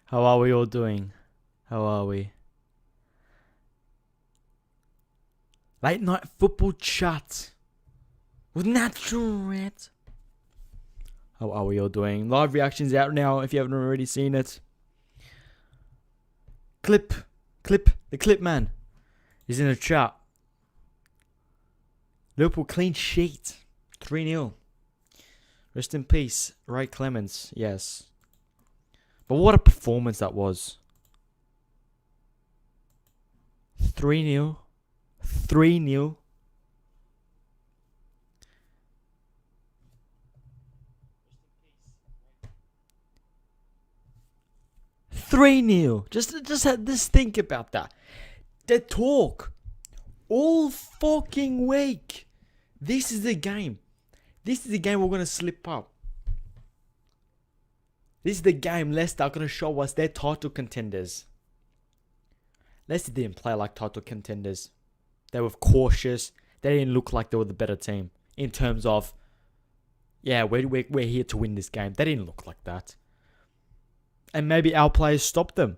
How are we all doing? How are we? Late night football chat with Natural Red. How are we all doing? Live reactions out now if you haven't already seen it. The clip man is in the chat. Liverpool clean sheet. 3-0. Rest in peace, Ray Clemens. Yes. But what a performance that was. 3-0. 3-0. Just think about that. They talk all fucking week. This is the game. This is the game we're gonna slip up. This is the game Leicester are gonna show us they're title contenders. Leicester didn't play like title contenders. They were cautious. They didn't look like they were the better team in terms of, yeah, we're here to win this game. They didn't look like that. And maybe our players stopped them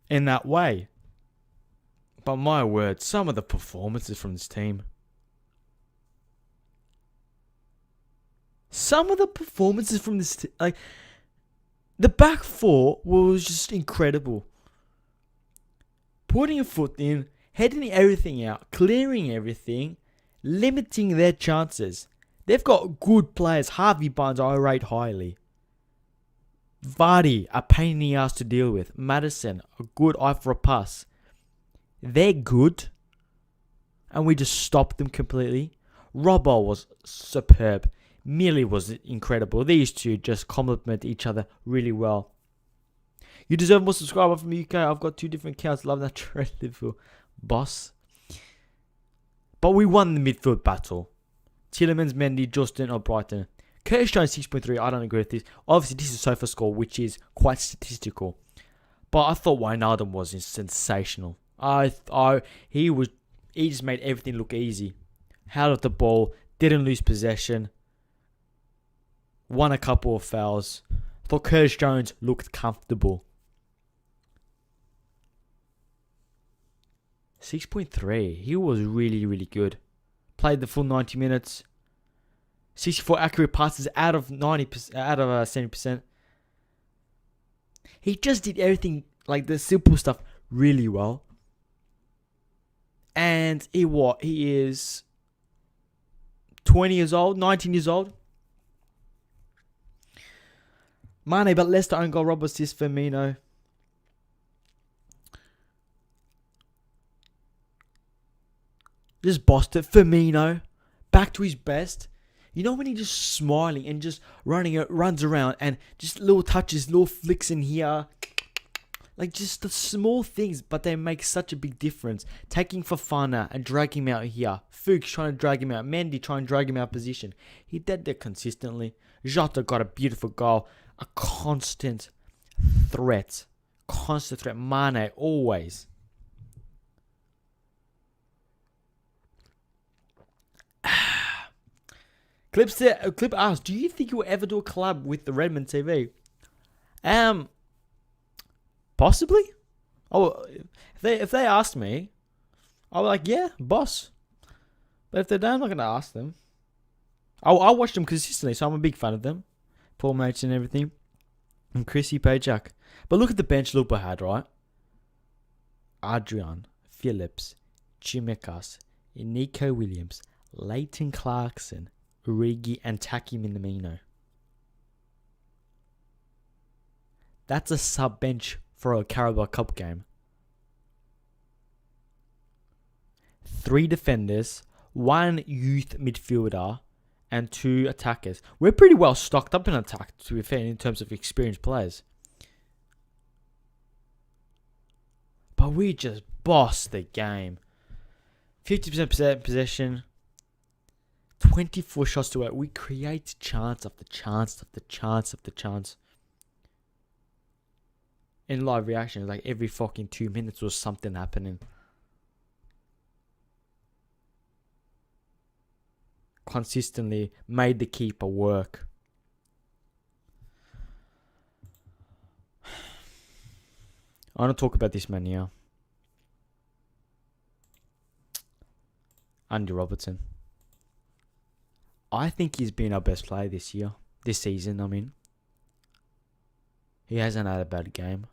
in that way. But my word, some of the performances from this team. Some of the performances from this team, like, the back four was just incredible. Putting a foot in, heading everything out, clearing everything, limiting their chances. They've got good players. Harvey Barnes, I rate highly. Vardy, a pain in the ass to deal with. Madison, a good eye for a pass. They're good. And we just stopped them completely. Robbo was superb. Millie was incredible. These two just complement each other really well. You deserve more subscribers from the UK. I've got 2 different accounts. Love that trend, Liverpool boss. But we won the midfield battle. Tielemans, Mendy, Justin, or Brighton. Curtis Jones 6.3. I don't agree with this. Obviously, this is SofaScore, score, which is quite statistical. But I thought Wijnaldum was sensational. He just made everything look easy. Held the ball, didn't lose possession. Won a couple of fouls. I thought Curtis Jones looked comfortable. 6.3. He was really, really good. Played the full 90 minutes. 64 accurate passes out of 70%. He just did everything, like the simple stuff, really well. And he is 20 years old, 19 years old. Mane, but Leicester own goal, Rob assist, Firmino. Just bossed it. Firmino, back to his best. You know when he's just smiling and just runs around and just little touches, little flicks in here. Like just the small things, but they make such a big difference. Taking Fofana and dragging him out here. Fuchs trying to drag him out. Mendy trying to drag him out of position. He did that consistently. Jota got a beautiful goal. A constant threat. Mane, always. Clip asked, do you think you will ever do a collab with the Redmond TV? Possibly. Oh, if they asked me, I'll be like, yeah, boss. But if they don't, I'm not gonna ask them. I'll watch them consistently, so I'm a big fan of them. Paul Mates and everything, and Chrissy Pajak. But look at the bench Liverpool had, right? Adrian, Phillips, Chimikas, Nico Williams, Leighton Clarkson, Origi, and Taki Minamino. That's a sub bench for a Carabao Cup game. 3 defenders, 1 youth midfielder, and 2 attackers. We're pretty well stocked up in attack, to be fair, in terms of experienced players. But we just bossed the game. 50% possession. 24 shots to 8. We create chance after chance after chance after chance. In live reactions, like every fucking 2 minutes was something happening. Consistently made the keeper work. I want to talk about this man here. Andy Robertson. I think he's been our best player this year. This season, I mean. He hasn't had a bad game.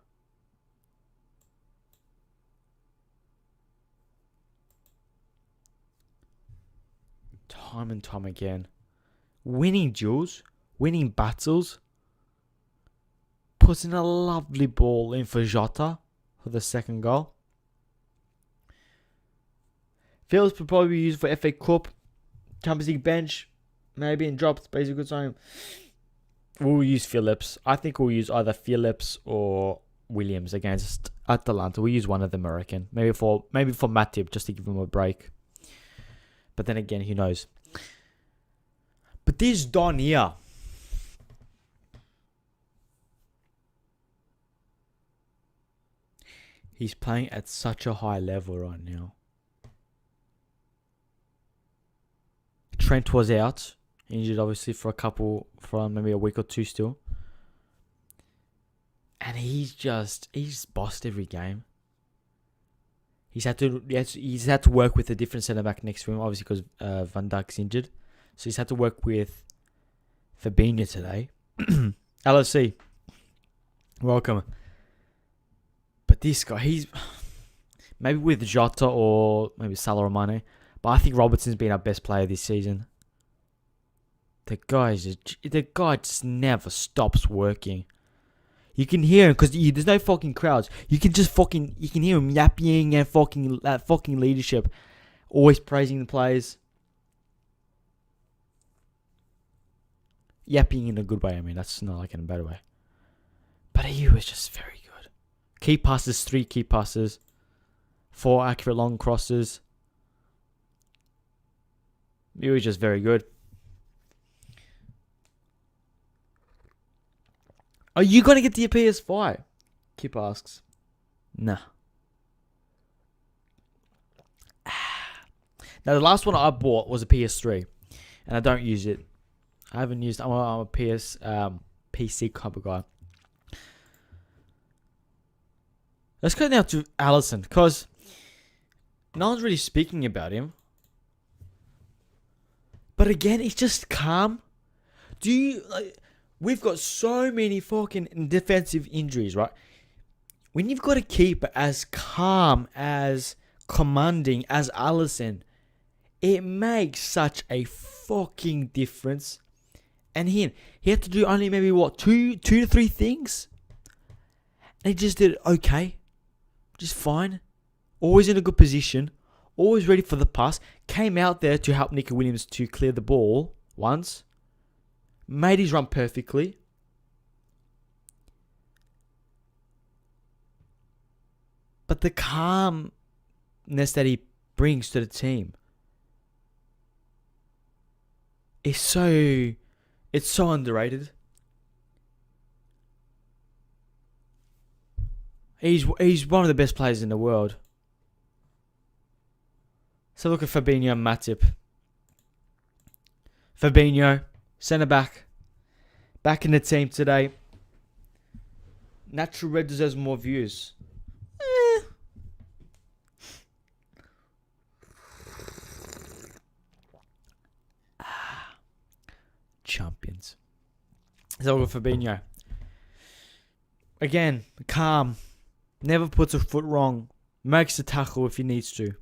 Time and time again. Winning duels. Winning battles. Puts in a lovely ball in for Jota for the second goal. Phillips would probably be used for FA Cup. Champions League bench. Maybe and dropped. But he's a good sign. We'll use Phillips. I think we'll use either Phillips or Williams against Atalanta. We'll use one of them, I reckon. Maybe for Matip, just to give him a break. But then again, who knows? But this Don here. He's playing at such a high level right now. Trent was out. Injured obviously for maybe a week or two still. And he's bossed every game. He's had to work with a different centre back next to him, obviously because Van Dijk's injured. So he's had to work with Fabinho today. LFC, welcome. But this guy, he's maybe with Jota or maybe Salah or Mane. But I think Robertson's been our best player this season. The guy just never stops working. You can hear him because there's no fucking crowds. You can hear him yapping and fucking leadership. Always praising the players. Yapping in a good way, I mean. That's not like in a bad way. But he was just very good. Key passes, 3 key passes. 4 accurate long crosses. He was just very good. Are you going to get the PS5? Kip asks. Nah. Now, the last one I bought was a PS3. And I don't use it. I haven't used... I'm a PC type of guy. Let's go now to Alisson. Because no one's really speaking about him. But again, he's just calm. We've got so many fucking defensive injuries, right? When you've got a keeper as calm, as commanding as Alisson, it makes such a fucking difference. And he had to do only maybe two to three things, and he just did it okay, just fine. Always in a good position, always ready for the pass. Came out there to help Nico Williams to clear the ball once. Made his run perfectly. But the calmness that he brings to the team is so underrated. He's one of the best players in the world. So look at Fabinho and Matip. Fabinho, centre back in the team today. Natural Red deserves more views. Champions. So look at Fabinho. Again, calm. Never puts a foot wrong. Makes a tackle if he needs to.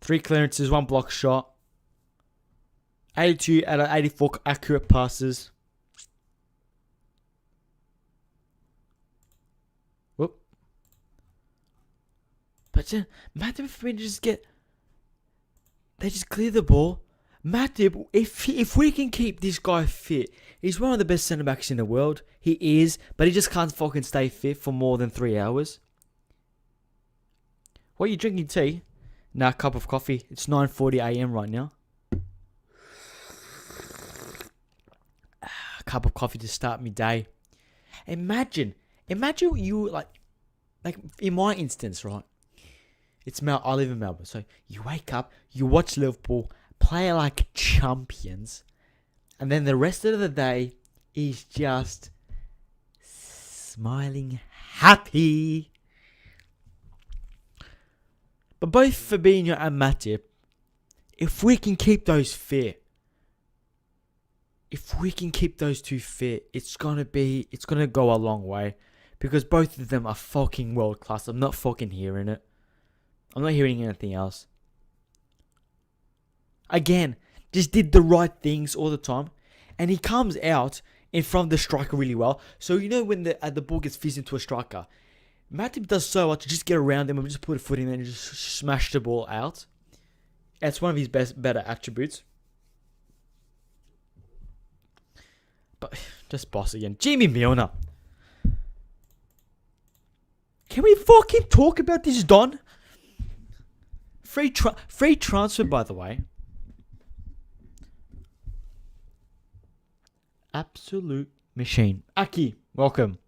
3 clearances, 1 block shot. 82 out of 84 accurate passes. Whoop. But then, Matip and Fabinho they just clear the ball. Matip, if we can keep this guy fit, he's one of the best centre backs in the world. He is, but he just can't fucking stay fit for more than 3 hours. What are you drinking, tea? Nah, cup of coffee. It's 9:40 a.m. right now. A cup of coffee to start my day. Imagine you like in my instance, right? I live in Melbourne, so you wake up, you watch Liverpool play like champions, and then the rest of the day is just smiling happy. But both Fabinho and Matip, if we can keep those fit, if we can keep those two fit, it's gonna go a long way. Because both of them are fucking world class. I'm not fucking hearing it. I'm not hearing anything else. Again, just did the right things all the time. And he comes out in front of the striker really well. So you know when the ball gets fizzed into a striker, Matip does so much to just get around him and just put a foot in there and just smash the ball out. That's one of his better attributes. But just boss again. Jamie Milner. Can we fucking talk about this, Don? Free transfer, by the way. Absolute machine. Aki, welcome.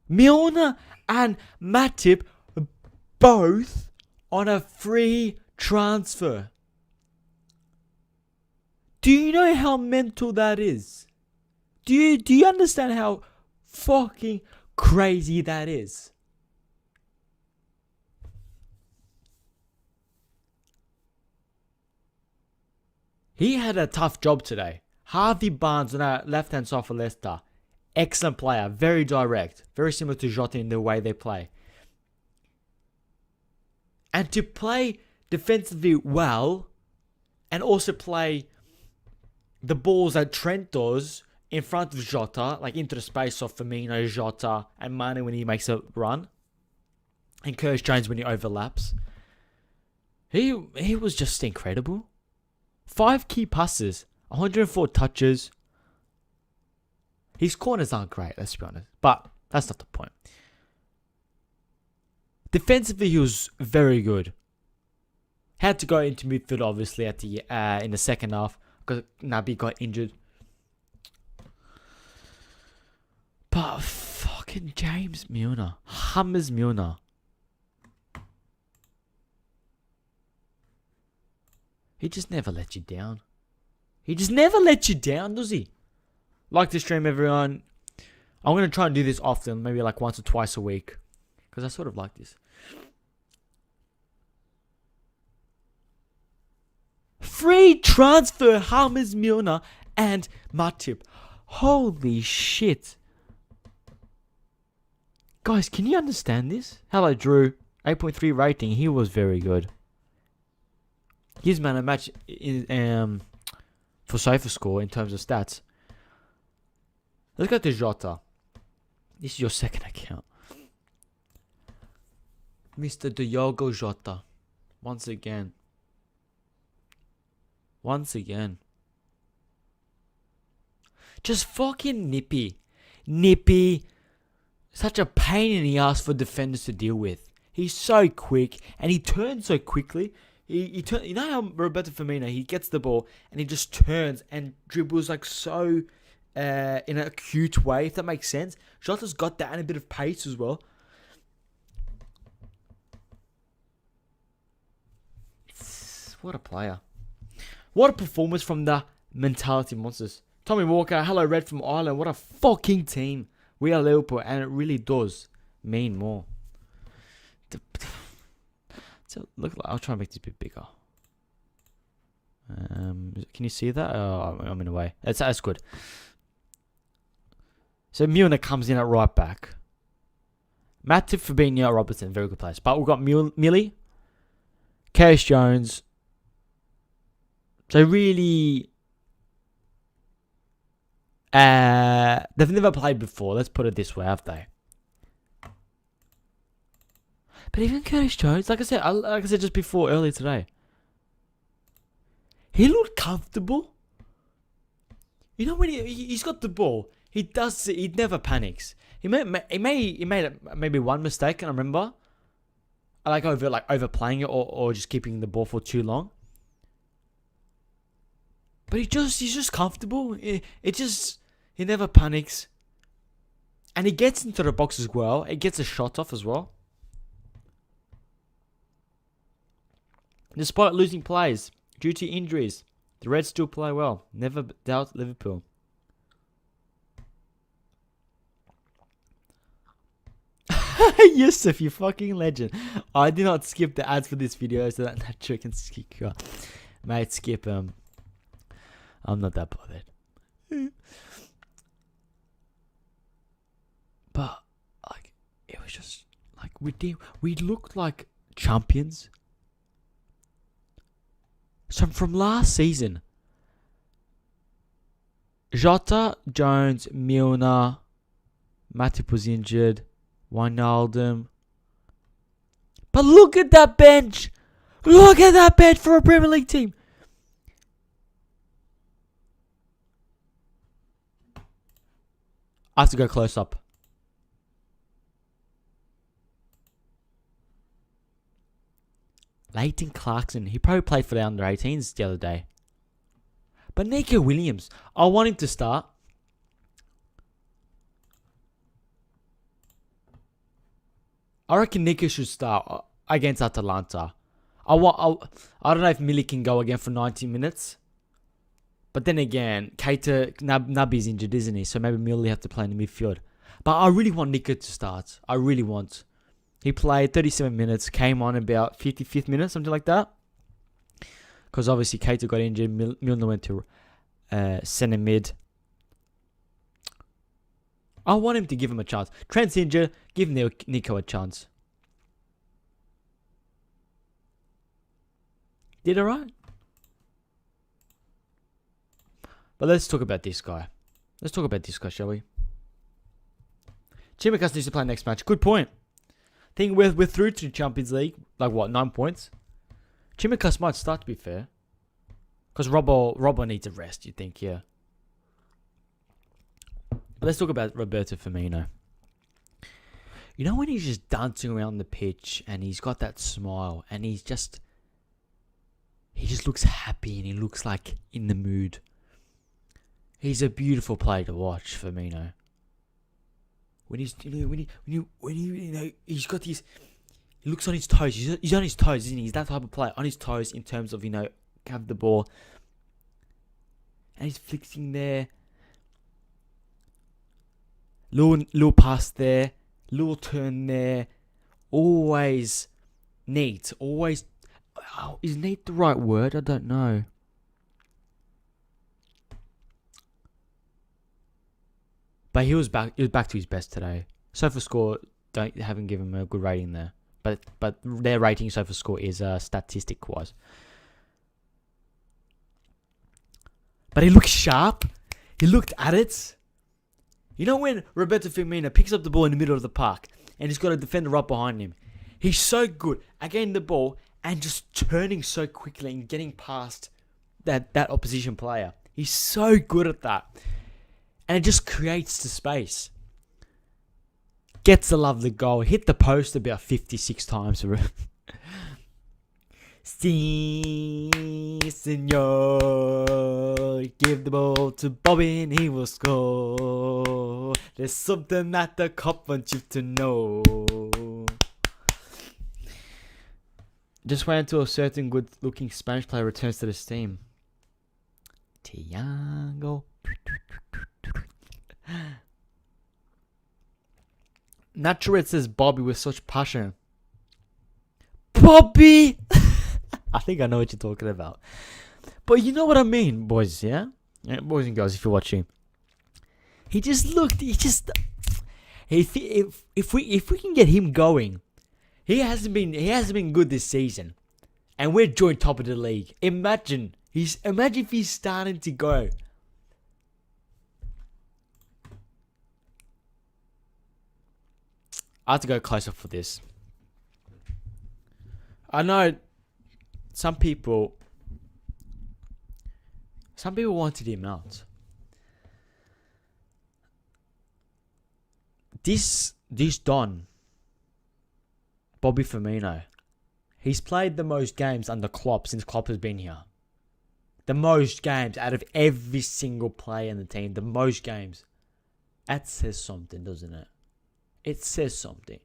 Milner and Matip both on a free transfer. Do you know how mental that is? Do you understand how fucking crazy that is? He had a tough job today. Harvey Barnes on our left-hand side for Leicester. Excellent player. Very direct. Very similar to Jota in the way they play. And to play defensively well and also play the balls that Trent does in front of Jota, like into the space of Firmino, Jota, and Mane when he makes a run, and Curtis Jones when he overlaps. He was just incredible. 5 key passes, 104 touches. His corners aren't great, let's be honest, but that's not the point. Defensively, he was very good. Had to go into midfield, obviously, at the in the second half because Naby got injured. But fucking James Milner, James Milner. He just never let you down. He just never let you down, does he? Like to stream, everyone. I'm going to try and do this often, maybe like once or twice a week. Because I sort of like this. Free transfer, James Milner and Matip. Holy shit. Guys, can you understand this? Hello, Drew. 8.3 rating. He was very good. His man of match in, for SofaScore in terms of stats. Let's go to Jota. This is your second account. Mr. Diogo Jota. Once again. Just fucking nippy. Such a pain in the ass for defenders to deal with. He's so quick and he turns so quickly. He you know how Roberto Firmino, he gets the ball and he just turns and dribbles like so in a cute way, if that makes sense. Jota's got that and a bit of pace as well. What a player. What a performance from the Mentality Monsters. Tommy Walker, hello Red from Ireland. What a fucking team. We are Liverpool and it really does mean more. So look, I'll try and make this a bit bigger. Can you see that? Oh, I'm in a way. That's good. So Milner comes in at right back. Matip, Fabinho, Robertson, very good players. But we've got Millie, Curtis Jones. So really, they've never played before. Let's put it this way, have they? But even Curtis Jones, like I said just before earlier today, he looked comfortable. You know when he's got the ball, he never panics. He made maybe one mistake, and I remember, overplaying it or just keeping the ball for too long. But he's just comfortable. He never panics, and he gets into the box as well. He gets a shot off as well. Despite losing players due to injuries, the Reds still play well. Never doubt Liverpool. Yusuf, you fucking legend. I did not skip the ads for this video so that Nacho can skip. Mate, skip them. I'm not that bothered. But like, it was just like we looked like champions. So from last season, Jota, Jones, Milner, Matip was injured, Wijnaldum. But look at that bench! Look at that bench for a Premier League team! I have to go close up. Leighton Clarkson, he probably played for the under-18s the other day. But Nico Williams, I want him to start. I reckon Nico should start against Atalanta. I don't know if Millie can go again for 90 minutes. But then again, Keita, Naby's injured, isn't he? So maybe Millie have to play in the midfield. But I really want Nico to start. I really want. He played 37 minutes, came on about 55th minute, something like that. Because obviously Keita got injured, Milner went to centre mid. I want him to give him a chance. Trent's injured, give Nico a chance. Did alright. But let's talk about this guy. Let's talk about this guy, shall we? Tsimikas needs to play next match. Good point. I think we're through to the Champions League. Like what, 9 points? Tsimikas might start, to be fair. Because Robbo needs a rest, you think, yeah. But let's talk about Roberto Firmino. You know when he's just dancing around the pitch and he's got that smile and he just looks happy and he looks like in the mood. He's a beautiful player to watch, Firmino. When he's he's got these, he looks on his toes. He's on his toes, isn't he? He's that type of player, on his toes in terms of have the ball, and he's flicking there. Little pass there, little turn there. Always neat. Always. Oh, is neat the right word? I don't know. But he was back to his best today. SofaScore haven't given him a good rating there. But their rating SofaScore is statistic wise. But he looked sharp. He looked at it. You know when Roberto Firmino picks up the ball in the middle of the park and he's got a defender right behind him. He's so good at getting the ball and just turning so quickly and getting past that opposition player. He's so good at that. And it just creates the space. Gets the lovely goal. Hit the post about 56 times. Si, senor. Give the ball to Bobby and he will score. There's something that the cop wants you to know. Just wait until a certain good-looking Spanish player returns to this team. Thiago. Natural says Bobby with such passion. Bobby! I think I know what you're talking about. But you know what I mean, boys, yeah? Boys and girls, if you're watching. If we can get him going. He hasn't been good this season. And we're joint top of the league. Imagine if he's starting to go. I have to go closer for this. I know some people wanted him out. This Don, Bobby Firmino, he's played the most games under Klopp since Klopp has been here. The most games out of every single player in the team. The most games. That says something, doesn't it? It says something.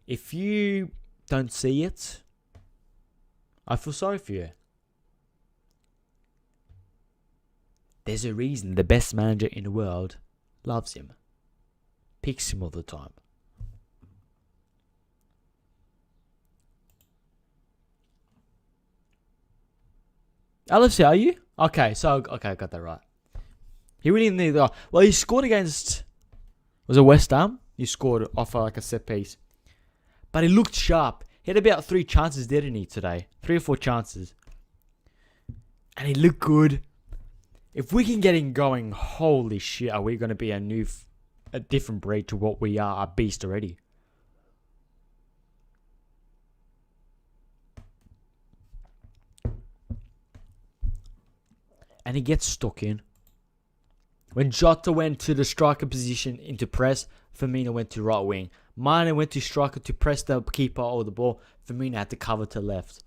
If you don't see it, I feel sorry for you. There's a reason the best manager in the world loves him. Picks him all the time. LFC, are you? Okay, I got that right. He really needed the. Well, he scored against. Was it West Ham? He scored off like a set piece. But he looked sharp. He had about 3 chances, didn't he, today? 3 or 4 chances. And he looked good. If we can get him going, holy shit, are we going to be a different breed to what we are, a beast already. And he gets stuck in. When Jota went to the striker position into press, Firmino went to right wing. Mane went to striker to press the keeper or the ball. Firmino had to cover to left.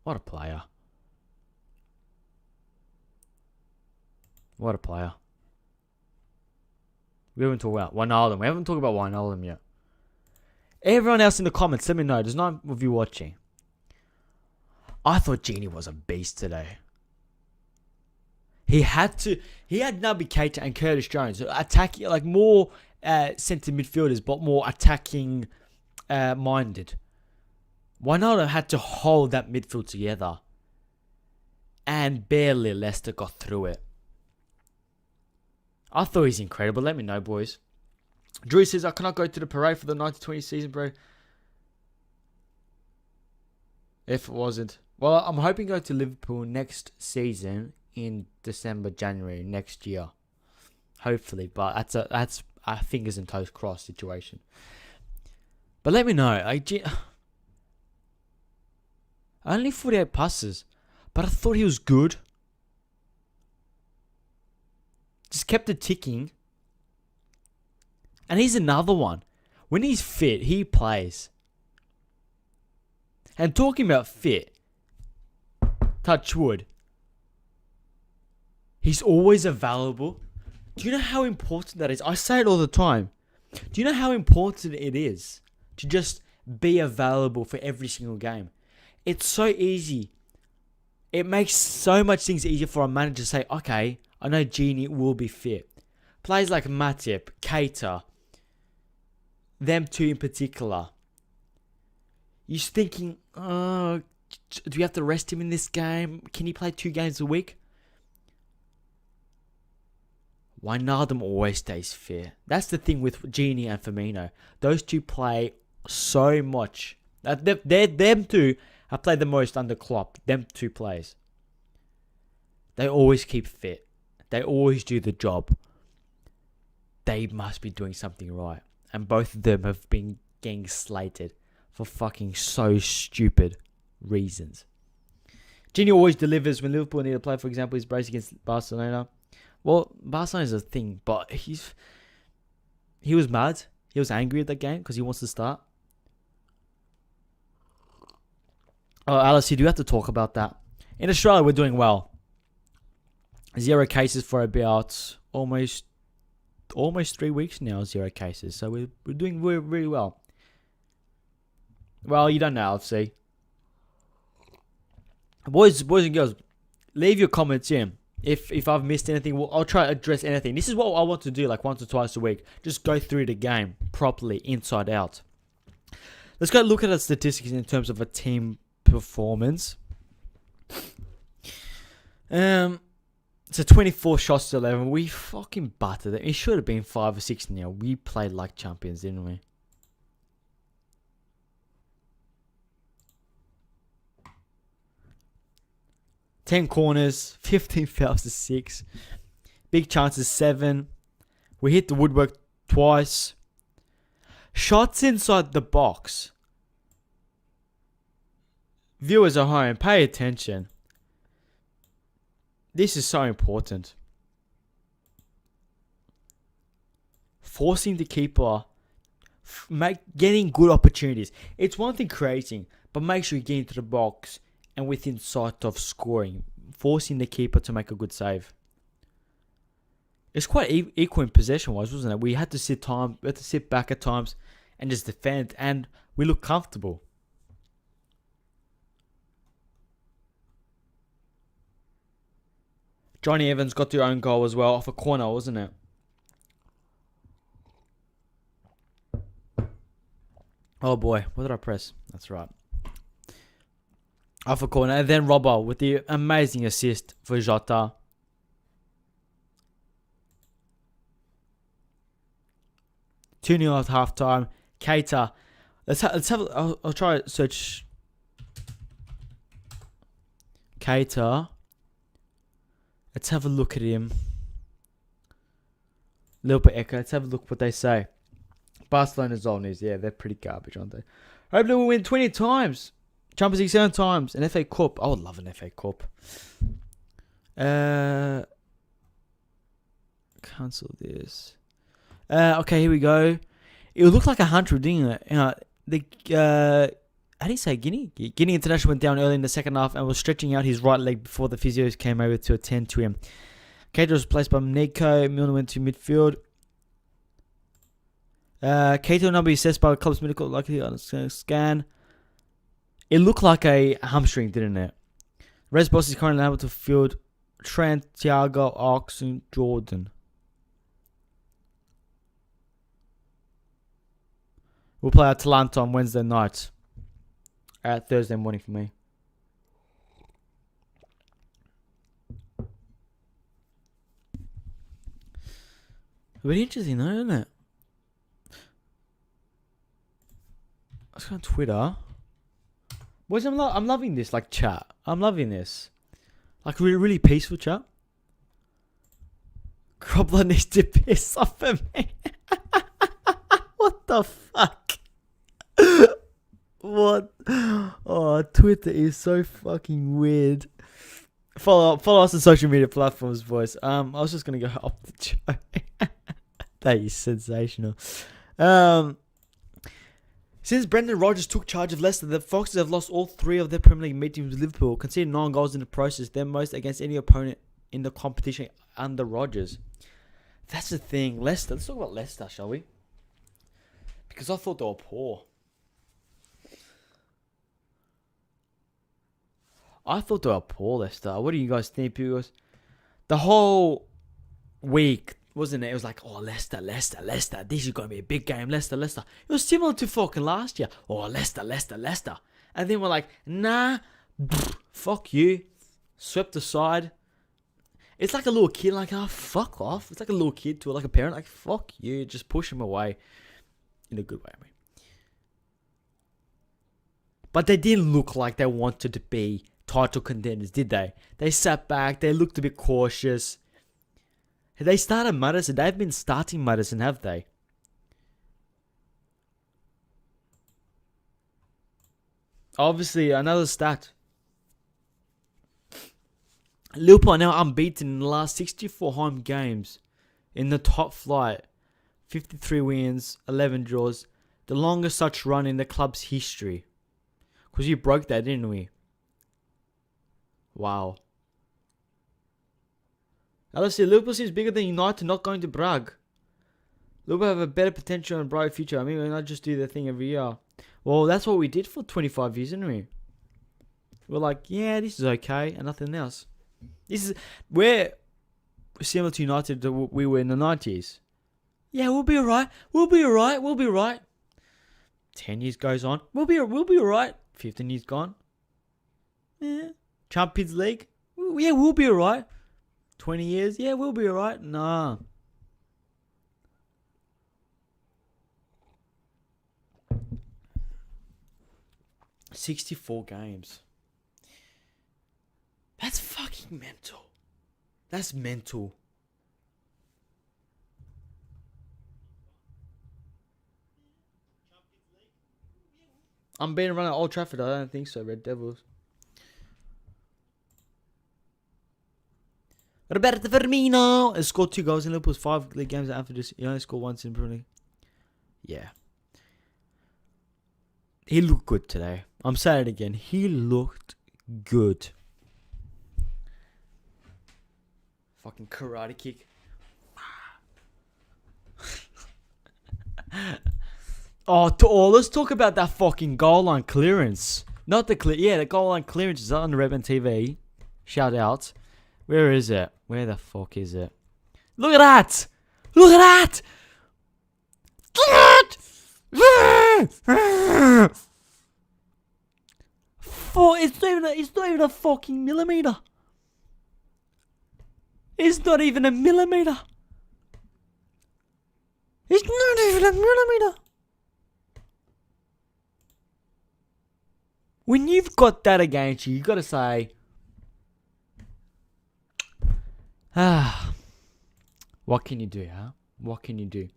What a player. What a player. We haven't talked about Wijnaldum. We haven't talked about Wijnaldum yet. Everyone else in the comments, let me know. There's 9 of you watching. I thought Genie was a beast today. He had Naby Keita and Curtis Jones attacking, like more centre midfielders, but more attacking minded. Wijnaldum had to hold that midfield together, and barely Leicester got through it. I thought he's incredible. Let me know, boys. Drew says, I cannot go to the parade for the 1920 season, bro. If it wasn't. Well, I'm hoping to go to Liverpool next season in December, January next year. Hopefully. But that's a fingers and toes crossed situation. But let me know. Only 48 passes. But I thought he was good. Just kept it ticking. And he's another one. When he's fit, he plays. And talking about fit, touch wood, he's always available. Do you know how important that is? I say it all the time. Do you know how important it is to just be available for every single game? It's so easy. It makes so much things easier for a manager to say, okay, I know Genie will be fit. Players like Matip, Keita, them two in particular. You're thinking, do we have to rest him in this game? Can he play 2 games a week? Wijnaldum always stays fit. That's the thing with Genie and Firmino. Those two play so much. Them two have played the most under Klopp. Them 2 players. They always keep fit. They always do the job. They must be doing something right. And both of them have been getting slated for fucking so stupid reasons. Genie always delivers when Liverpool need to play, for example, his brace against Barcelona. Well, Barcelona is a thing, but he was mad. He was angry at that game because he wants to start. Oh, Alice, you do have to talk about that. In Australia, we're doing well. 0 cases for about almost 3 weeks now. 0 cases, so we're doing really, really well. Well, you don't know, LFC. Boys and girls, leave your comments in. If I've missed anything, I'll try to address anything. This is what I want to do, like once or twice a week. Just go through the game properly, inside out. Let's go look at the statistics in terms of a team performance. So 24 shots to 11. We fucking battered it. It should have been 5 or 6 now. We played like champions, didn't we? Ten corners, 15 fouls to 6. Big chances, 7. We hit the woodwork twice. Shots inside the box. Viewers at home, pay attention. This is so important. Forcing the keeper, getting good opportunities. It's one thing creating, but make sure you get into the box and within sight of scoring, forcing the keeper to make a good save. It's quite equal in possession-wise, wasn't it? We had to sit back at times and just defend, and we looked comfortable. Johnny Evans got their own goal as well off a corner, wasn't it? Oh boy, what did I press? That's right. off a corner. And then Robbo with the amazing assist for Jota. Two 0 at half time. Keita. Let's have. I'll try to search. Keita. Let's have a look at him. Liverpool Echo. Let's have a look what they say. Barcelona's old news. Yeah, they're pretty garbage, aren't they? Hopefully we'll win 20 times. Champions League 7 times. An FA Cup. I would love an FA Cup. Cancel this. Okay, here we go. It looked like 100, didn't it? How do you say Guinea? Guinea International went down early in the second half and was stretching out his right leg before the physios came over to attend to him. Keita was replaced by Nico. Milner went to midfield. Keita number assessed by the club's medical likely on a scan. It looked like a hamstring, didn't it? Res Boss is currently able to field Trent, Thiago, Ox, and Jordan. We'll play Atalanta on Wednesday night. Thursday morning for me. Very interesting though, isn't it? Let's go on Twitter. Boys, I'm loving this, like, chat. I'm loving this. Like, really, really peaceful chat. Cropler needs to piss off of me. What the fuck? What? Oh, Twitter is so fucking weird. Follow us on social media platforms, boys. I was just gonna go up the joke. That is sensational. Since Brendan Rodgers took charge of Leicester, the Foxes have lost all 3 of their Premier League meetings with Liverpool, conceding 9 goals in the process, their most against any opponent in the competition under Rodgers. That's the thing. Leicester. Let's talk about Leicester, shall we? Because I thought they were poor. I thought they were poor, Leicester. What do you guys think? Because the whole week, wasn't it? It was like, oh, Leicester. This is going to be a big game. Leicester. It was similar to fucking last year. Oh, Leicester. And then we're like, nah, fuck you. Swept aside. It's like a little kid, like, oh, fuck off. It's like a little kid to like a parent, like, fuck you. Just push him away. In a good way, I mean. But they didn't look like they wanted to be title contenders, did they? They sat back. They looked a bit cautious. They started Maddison. They've been starting Maddison, have they? Obviously, another stat. Liverpool are now unbeaten in the last 64 home games in the top flight. 53 wins, 11 draws. The longest such run in the club's history. Because you broke that, didn't we? Wow. LFC, Liverpool seems bigger than United, not going to brag. Liverpool have a better potential and bright future. I mean, we're not just do their thing every year. Well, that's what we did for 25 years, didn't we? We're like, yeah, this is okay, and nothing else. We're similar to United that we were in the 90s. Yeah, we'll be alright. 10 years goes on. We'll be alright. 15 years gone. Yeah. Champions League. Yeah, we'll be alright. 20 years. Yeah, we'll be alright. Nah. $64 games. That's fucking mental. That's mental. I'm being run at Old Trafford. I don't think so, Red Devils. Roberto Firmino has scored 2 goals in Liverpool's 5 league games after this. He only scored once in Premier League. Yeah. He looked good today. I'm saying it again. He looked good. Fucking karate kick. Let's talk about that fucking goal line clearance. Not the the goal line clearance is on the Redman TV. Shout out. Where is it? Where the fuck is it? Look at that! Look at that! It's not even a fucking millimeter. It's not even a millimeter. It's not even a millimeter. When you've got that against you, you got to say, what can you do, huh? What can you do?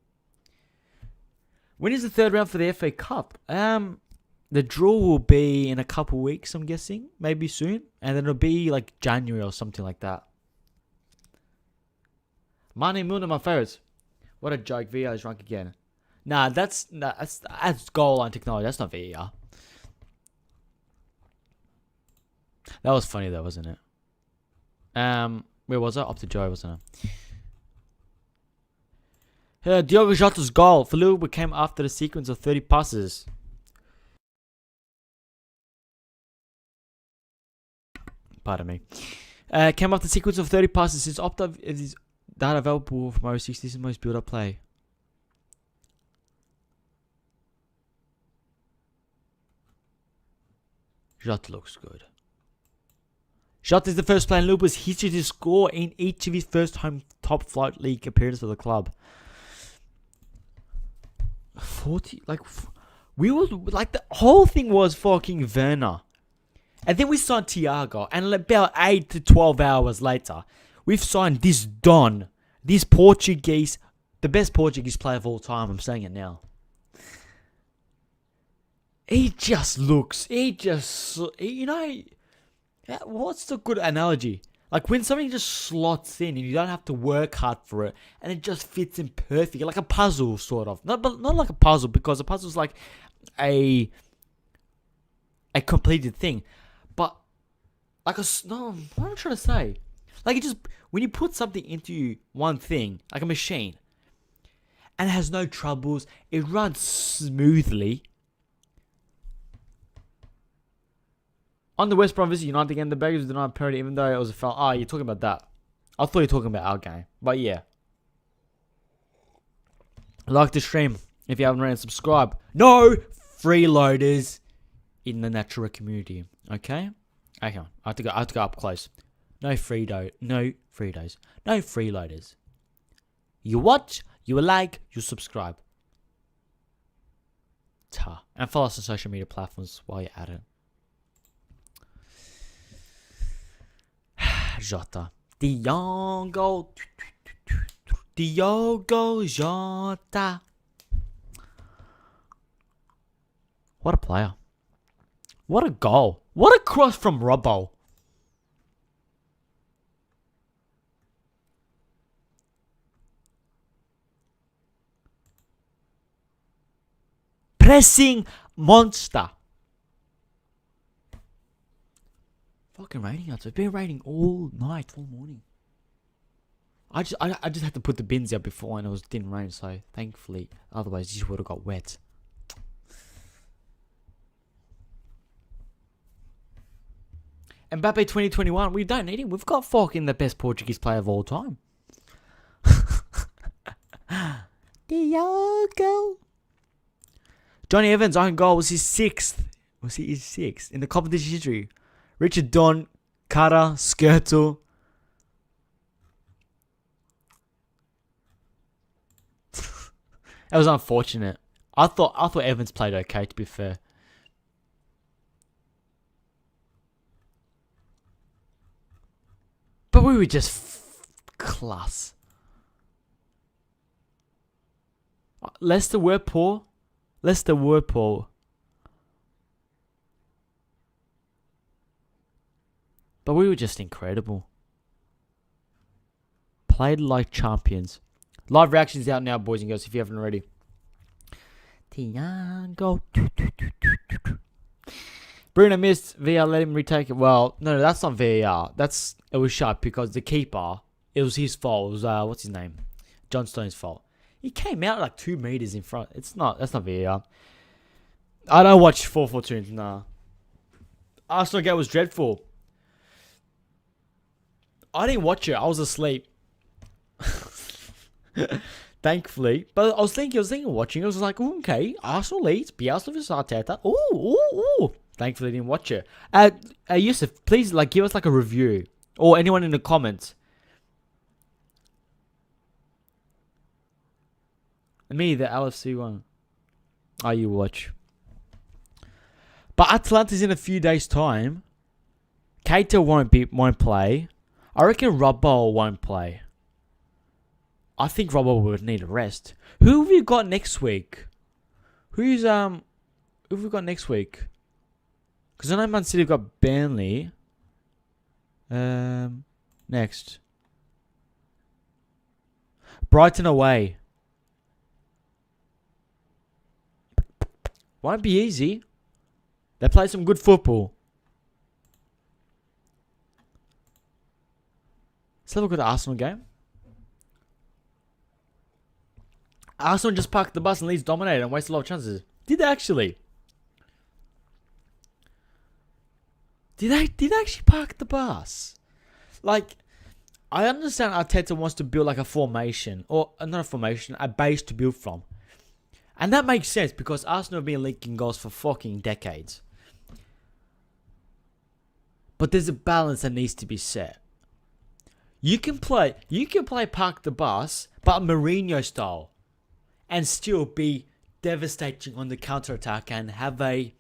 When is the third round for the FA Cup? The draw will be in a couple weeks, I'm guessing. Maybe soon. And then it'll be like January or something like that. Mane Milner, my favorites. What a joke. VR is drunk again. Nah, that's goal line technology. That's not VR. That was funny though, wasn't it? Where was I? Up to Joe, wasn't I? Diogo Jota's goal for Liverpool came after the sequence of 30 passes. Pardon me. Came after the sequence of 30 passes since Opta is data available from 06. This is the most build-up play. Jota looks good. Jota is the first player in Liverpool's history to score in each of his first home top flight league appearances for the club. 40, the whole thing was fucking Werner. And then we signed Thiago, and about 8 to 12 hours later, we've signed this Don, this Portuguese, the best Portuguese player of all time. I'm saying it now. What's the good analogy? Like when something just slots in and you don't have to work hard for it, and it just fits in perfectly, like a puzzle, sort of. Not like a puzzle, because a puzzle is like a completed thing. But like what am I trying to say? Like it just, when you put something into one thing, like a machine, and it has no troubles, it runs smoothly. On the West Brom vs United game, the Beggars denied a penalty even though it was a foul. Oh, you're talking about that. I thought you were talking about our game. But yeah. Like the stream if you haven't already, subscribe. No freeloaders in the natural community. Okay? Okay. I have to go up close. No freeloaders. No freeloaders. You watch, you like, you subscribe. And follow us on social media platforms while you're at it. Jota. Diogo Jota. What a player. What a goal. What a cross from Robbo. Pressing monster. Fucking raining outside. It's been raining all night, all morning. I just had to put the bins out before and it didn't rain, so thankfully, otherwise this would have got wet. Mbappe 2021, we don't need him. We've got fucking the best Portuguese player of all time. Diogo. Johnny Evans' own goal was his sixth. In the competition history. Richard Don, Kara, Skirtle. That was unfortunate. I thought Evans played okay, to be fair. But we were just class. Leicester were poor. But we were just incredible. Played like champions. Live reactions out now, boys and girls, if you haven't already. Thiago. Bruno missed. VR let him retake it. Well, no, that's not VR. It was sharp because the keeper, it was his fault. It was, what's his name? John Stone's fault. He came out like 2 meters in front. That's not VR. I don't watch 4-4-2. Nah. Arsenal game was dreadful. I didn't watch it. I was asleep. Thankfully. But I was thinking of watching it. I was like, okay, Arsenal leads. Bielsa vs Arteta. Ooh. Thankfully, didn't watch it. Yusuf, please give us a review, or anyone in the comments. Me, the LFC one. Oh, you watch. But Atlanta's in a few days' time. Keita won't play. I reckon Robbo won't play. I think Robbo would need a rest. Who have we got next week? Who have we got next week? Because I know Man City have got Burnley. Next. Brighton away. Won't be easy. They play some good football. Let's have a look at the Arsenal game. Arsenal just parked the bus and Leeds dominated and wasted a lot of chances. Did they actually? Did they actually park the bus? I understand Arteta wants to build a formation. Or, not a formation, a base to build from. And that makes sense because Arsenal have been leaking goals for fucking decades. But there's a balance that needs to be set. You can play park the bus, but Mourinho style, and still be devastating on the counter attack and have a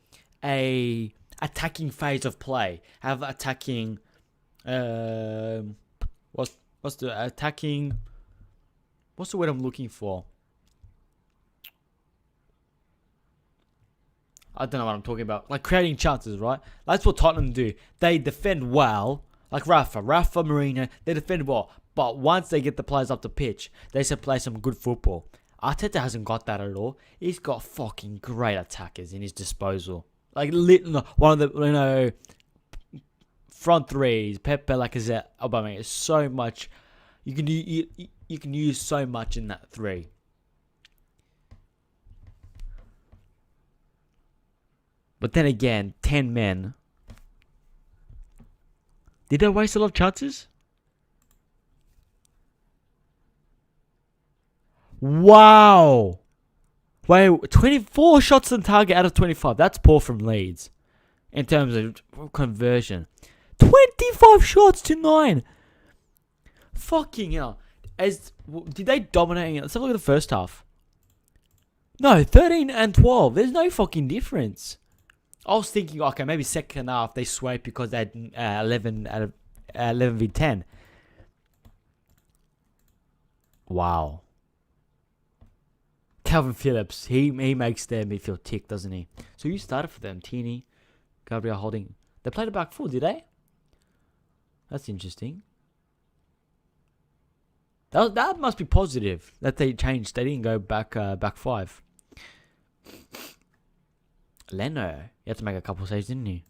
attacking phase of play. Have attacking, what's the attacking? What's the word I'm looking for? I don't know what I'm talking about. Creating chances, right? That's what Tottenham do. They defend well. Rafa, Mourinho, they defend well. But once they get the players up the pitch, they should play some good football. Arteta hasn't got that at all. He's got fucking great attackers in his disposal. One of the, front threes, Pepe, Lacazette, Aubameyang. It's so much. You can use so much in that three. But then again, 10 men. Did they waste a lot of chances? Wow. Wait, 24 shots on target out of 25. That's poor from Leeds. In terms of conversion. 25 shots to 9. Fucking hell. Did they dominate? Let's have a look at the first half. No, 13 and 12. There's no fucking difference. I was thinking, okay, maybe second half they swayed because they had 11 out of 11 v 10. Wow. Calvin Phillips, he makes their midfield tick, doesn't he? So you started for them, Tierney, Gabriel Holding. They played a back four, did they? That's interesting. That must be positive that they changed. They didn't go back five. Leno, you had to make a couple saves, didn't you?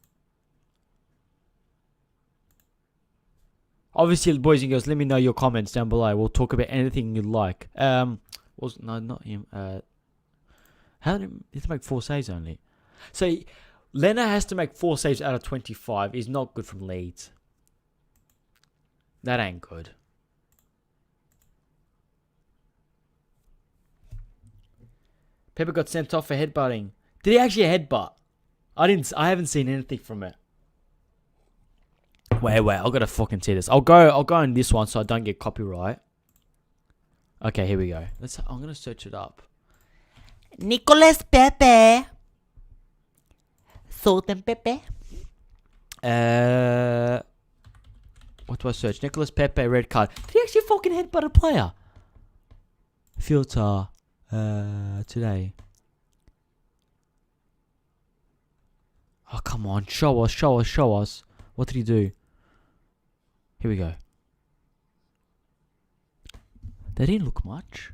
Obviously, boys and girls, let me know your comments down below. We'll talk about anything you like. No, not him. How did he have to make 4 saves only? So Leno has to make 4 saves out of 25. He's not good from Leeds. That ain't good. Pepper got sent off for headbutting. Did he actually headbutt? I haven't seen anything from it. Wait, I've got to fucking see this. I'll go on this one so I don't get copyright. Okay, here we go. I'm gonna search it up. Nicolas Pepe. Salt and Pepe. What do I search? Nicolas Pepe, red card. Did he actually fucking headbutt a player? Filter. Today. Oh, come on. Show us. What did he do? Here we go. They didn't look much.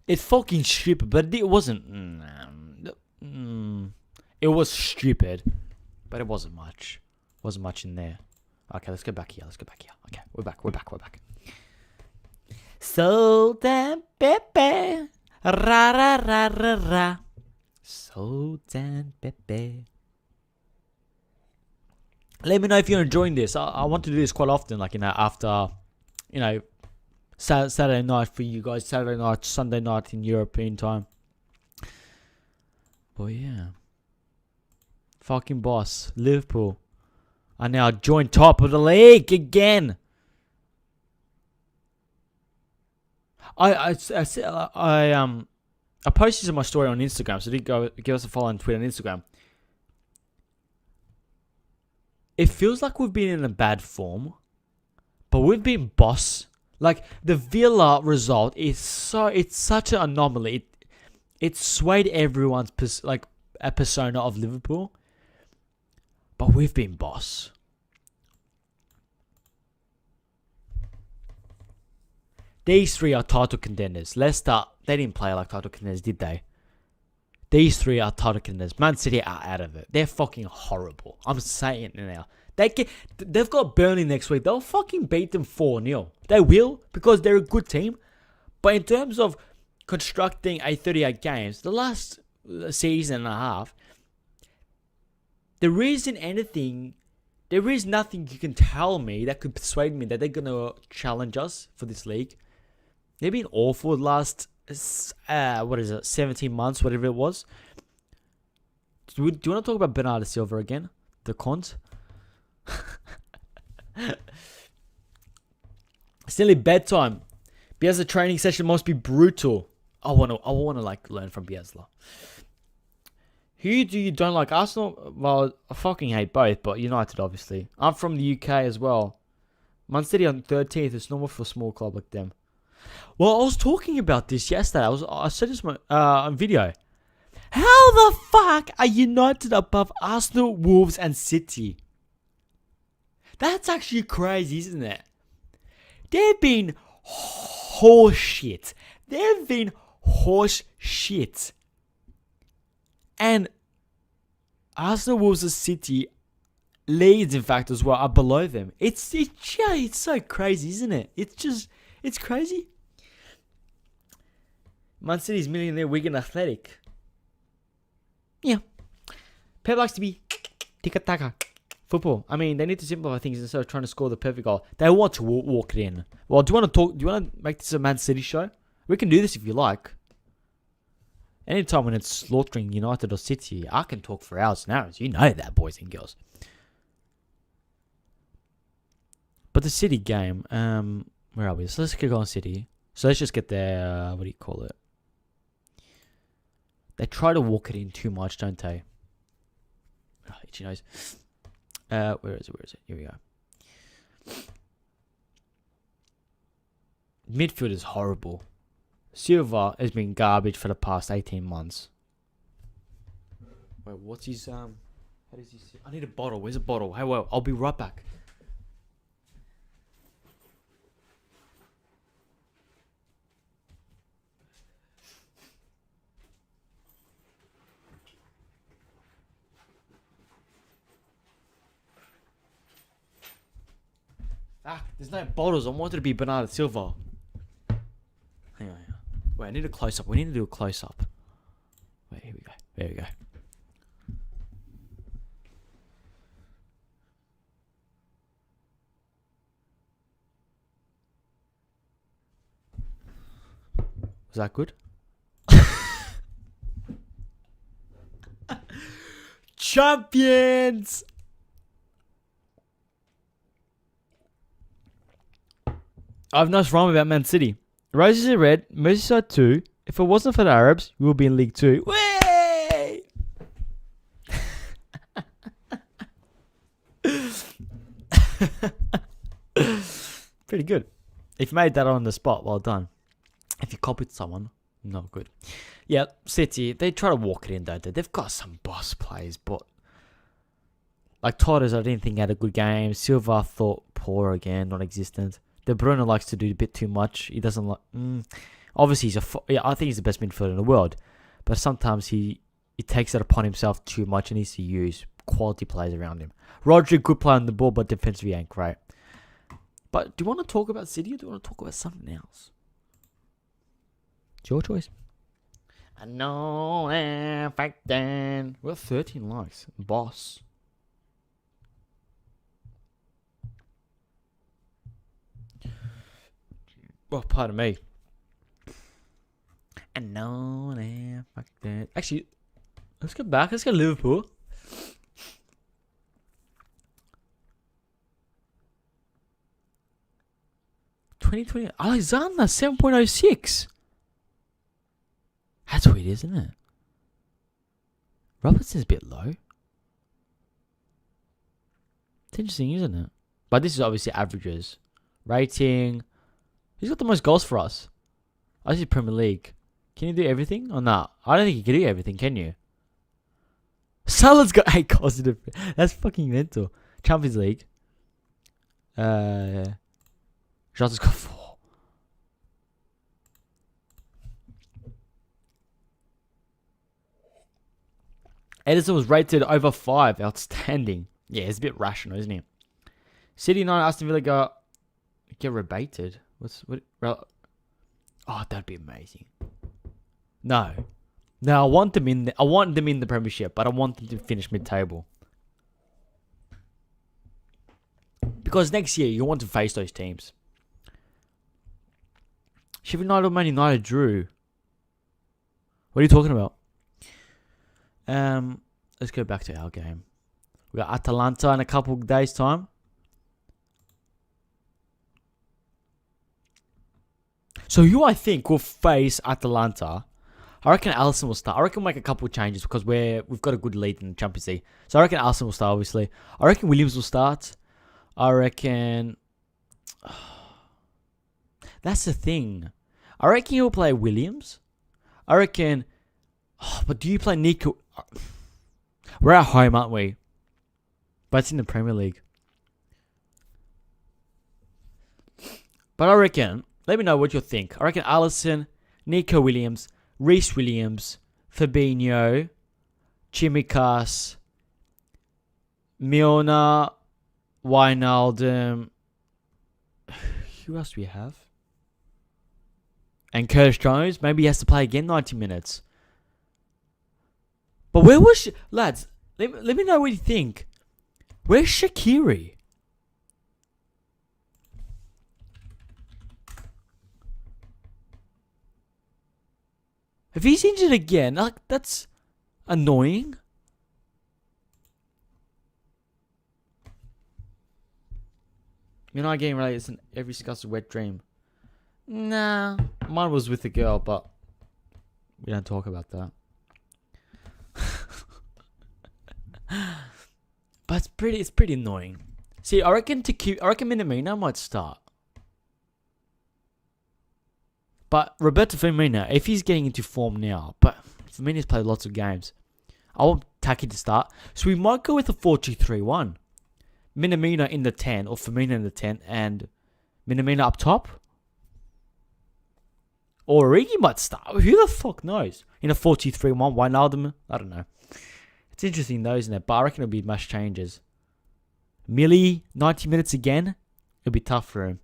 It's fucking stupid, but it wasn't. It was stupid, but it wasn't much. Wasn't much in there. Okay, let's go back here. Okay, we're back. Salt and Pepe. Ra ra ra ra ra. Salt and Pepe. Let me know if you're enjoying this. I want to do this quite often, after, Saturday night for you guys. Saturday night, Sunday night in European time. But yeah. Fucking boss. Liverpool are now joint top of the league again. I posted my story on Instagram, so go give us a follow on Twitter and Instagram. It feels like we've been in a bad form, but we've been boss. Like the Villa result it's such an anomaly. It swayed everyone's a persona of Liverpool, but we've been boss. These three are title contenders. Leicester, they didn't play like title contenders, did they? These three are title contenders. Man City are out of it. They're fucking horrible. I'm saying it now. They've got Burnley next week. They'll fucking beat them 4-0. They will, because they're a good team. But in terms of constructing a 38 games, the last season and a half, there is nothing you can tell me that could persuade me that they're going to challenge us for this league. They've been awful the last, 17 months, whatever it was. Do you want to talk about Bernardo Silva again? The cons? It's nearly bedtime. Bielsa training session must be brutal. I want to learn from Bielsa. Who do you don't like? Arsenal? Well, I fucking hate both, but United obviously. I'm from the UK as well. Man City on 13th. It's normal for a small club like them. Well, I was talking about this yesterday. I said this on video. How the fuck are United above Arsenal, Wolves, and City? That's actually crazy, isn't it? They've been horse shit. And Arsenal, Wolves, and City, Leeds, in fact, as well, are below them. It's so crazy, isn't it? It's crazy. Man City's millionaire, Wigan Athletic. Yeah. Pep likes to be tiki-taka. Football. I mean, they need to simplify things instead of trying to score the perfect goal. They want to walk it in. Well, do you want to make this a Man City show? We can do this if you like. Anytime when it's slaughtering United or City, I can talk for hours and hours. You know that, boys and girls. But the City game, where are we? So let's kick on City. So let's just get their, what do you call it? They try to walk it in too much, don't they? Oh, itchy nose. Where is it? Here we go. Midfield is horrible. Silva has been garbage for the past 18 months. Wait, what's his, how does he say? I need a bottle. Where's a bottle? Hey, well, I'll be right back. There's no bottles. I wanted to be Bernardo Silva. Hang on. Wait, I need a close-up. We need to do a close-up. Wait, here we go. There we go. Was that good? Champions! I have nice rhyme about Man City. Roses are red, Merseyside 2. If it wasn't for the Arabs, we would be in League 2. Way! Pretty good. If you made that on the spot, well done. If you copied someone, not good. Yeah, City, they try to walk it in, don't they? They've got some boss plays, but like Torres, I didn't think had a good game. Silva, I thought poor again, non-existent. De Bruyne likes to do a bit too much. He doesn't like. Obviously, I think he's the best midfielder in the world, but sometimes he takes it upon himself too much and needs to use quality players around him. Rodri, good player on the ball, but defensively ain't great. But do you want to talk about City or do you want to talk about something else? It's your choice. I know if I can. We're 13 likes. Boss. Well, pardon me. I know if I can. Actually, Let's go back. Let's go Liverpool. 2020. Alexander 7.06. That's weird, isn't it? Robertson's a bit low. It's interesting, isn't it? But this is obviously averages. Rating. Who's got the most goals for us? I see Premier League. Can you do everything? Or not? I don't think you can do everything, can you? Salah's got 8 goals. That's fucking mental. Champions League. Jota's got 4. Edison was rated over 5. Outstanding. Yeah, it's a bit rational, isn't it? City 9, Aston Villa get rebated. Oh, that'd be amazing. No, I want them in. I want them in the Premiership, but I want them to finish mid-table. Because next year you want to face those teams. Sheffield United or Man United drew. What are you talking about? Let's go back to our game. We got Atalanta in a couple of days' time. So who I think will face Atalanta? I reckon Alisson will start. I reckon we'll make a couple of changes because we've got a good lead in the Champions League. So I reckon Alisson will start, obviously. I reckon Williams will start. I reckon... That's the thing. I reckon he'll play Williams. I reckon... but do you play Nico... We're at home, aren't we? But it's in the Premier League. But I reckon... Let me know what you think. I reckon Alisson, Nico Williams, Reece Williams, Fabinho, Chimikas, Milner, Wijnaldum. Who else do we have? And Curtis Jones. Maybe he has to play again 90 minutes. But where was... Lads, let me know what you think. Where's Shaqiri? If he's injured again, that's annoying. You're not getting related. It's every scout's wet dream. Nah, mine was with a girl, but we don't talk about that. But it's pretty annoying. See, I reckon Minamino might start. But Roberto Firmino, if he's getting into form now, but Firmino's played lots of games, I want Taki to start. So we might go with a 4-2-3-1. Minamino in the 10, or Firmino in the 10, and Minamino up top. Or Origi might start. Who the fuck knows? In a 4-2-3-1, Wijnaldum, I don't know. It's interesting though, isn't it? But I reckon it'll be much changes. Millie, 90 minutes again. It'll be tough for him.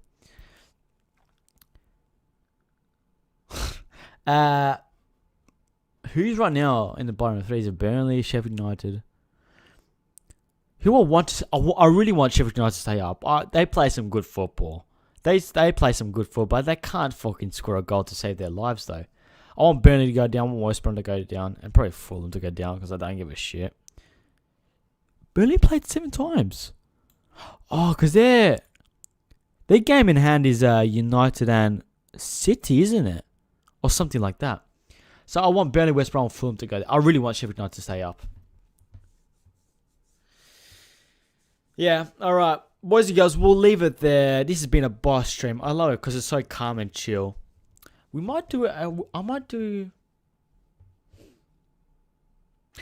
Who's right now in the bottom 3? Is it Burnley, Sheffield United? Who I really want Sheffield United to stay up. They play some good football. They play some good football, but they can't fucking score a goal to save their lives though. I want Burnley to go down, I want West Brom to go down, and probably Fulham to go down because I don't give a shit. Burnley played 7 times. Oh, because their game in hand is United and City, isn't it? Or something like that. So I want Burnley, West Brom, and Fulham to go. I really want Sheffield United to stay up. Yeah, alright. Boys and girls, we'll leave it there. This has been a boss stream. I love it because it's so calm and chill. We might do it. I might do...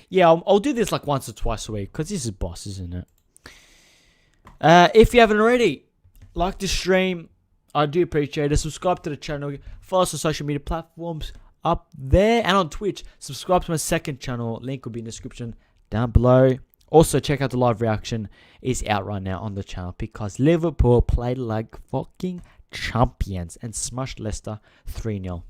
Yeah, I'll do this like once or twice a week because this is boss, isn't it? If you haven't already, like the stream. I do appreciate it. Subscribe to the channel. Follow us on social media platforms up there and on Twitch. Subscribe to my second channel. Link will be in the description down below. Also, check out the live reaction. It's out right now on the channel because Liverpool played like fucking champions and smashed Leicester 3-0.